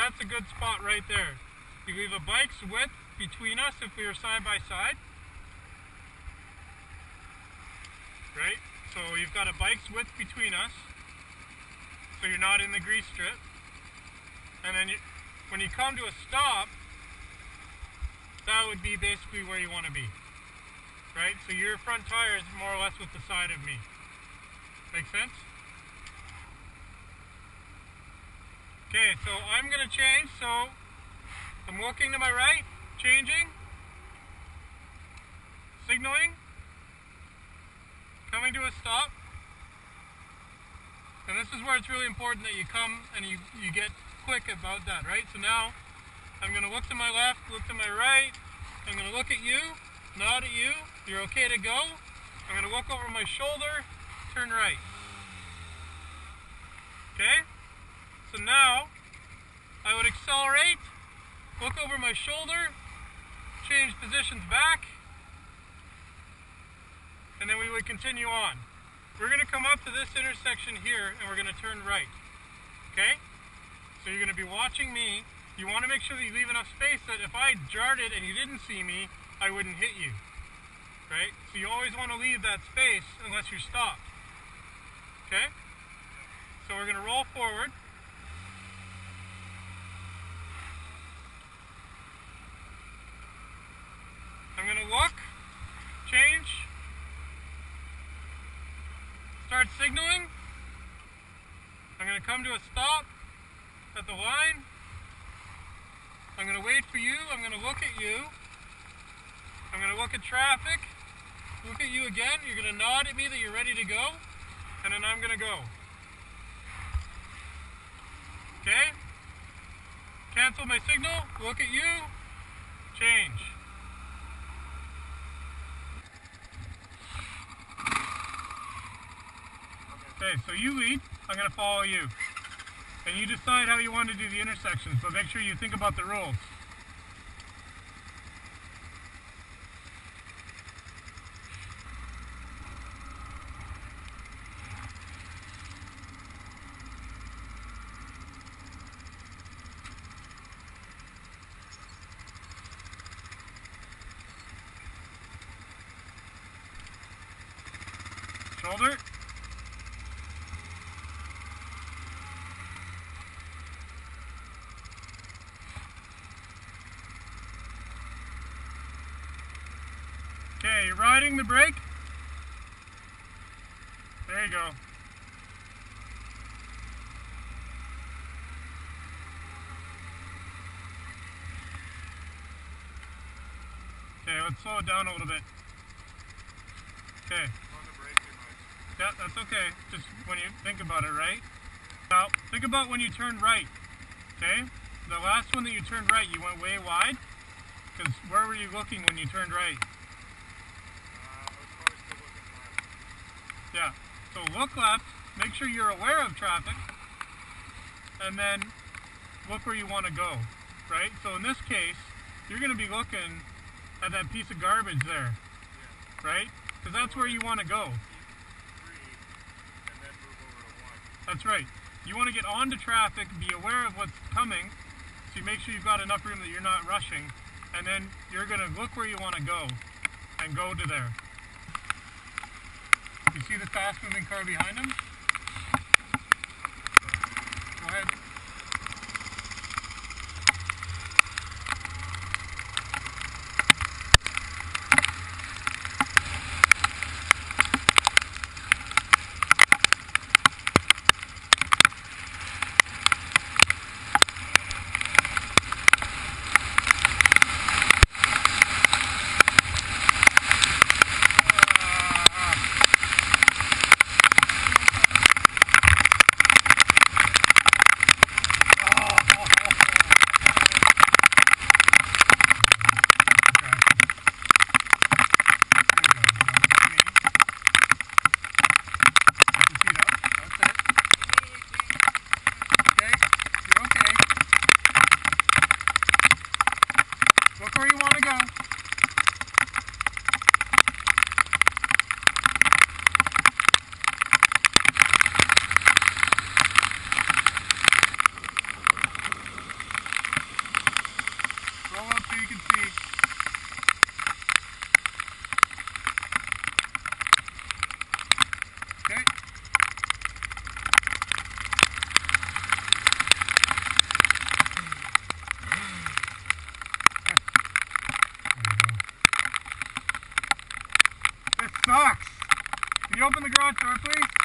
that's a good spot right there. You leave a bike's width between us if we were side by side. Right? So you've got a bike's width between us, so you're not in the grease strip. And then when you come to a stop, that would be basically where you want to be. Right? So your front tire is more or less with the side of me. Make sense? Okay, so I'm going to change. So I'm looking to my right, changing, signaling, coming to a stop. And this is where it's really important that you come and you get quick about that, right? So now I'm going to look to my left, look to my right. I'm going to look at you, nod at you. You're okay to go. I'm going to look over my shoulder, turn right. Okay? So now I would accelerate, look over my shoulder, change positions back, and then we would continue on. We're going to come up to this intersection here and we're going to turn right. Okay? So you're going to be watching me. You want to make sure that you leave enough space that if I darted and you didn't see me, I wouldn't hit you. Right? So you always want to leave that space unless you're stopped. Okay? So we're going to roll forward. I'm going to look, change, start signaling. I'm going to come to a stop at the line. I'm going to wait for you. I'm going to look at you. I'm going to look at traffic. Look at you again. You're going to nod at me that you're ready to go. And then I'm going to go. Okay? Cancel my signal. Look at you. Change. Okay, so you lead. I'm going to follow you. And you decide how you want to do the intersections, but make sure you think about the rules. Shoulder. Okay, you're riding the brake. There you go. Okay, let's slow it down a little bit. Okay. Yeah, that's okay. Just when you think about it, right? Now, think about when you turn right. Okay? The last one that you turned right, you went way wide. Because where were you looking when you turned right? Yeah, so look left, make sure you're aware of traffic, and then look where you want to go, right? So in this case, you're going to be looking at that piece of garbage there, right? Because that's where you want to go. That's right. You want to get onto traffic, be aware of what's coming, so you make sure you've got enough room that you're not rushing, and then you're going to look where you want to go, and go to there. You see the fast-moving car behind him? Go ahead. sucks. Can you open the garage door, please?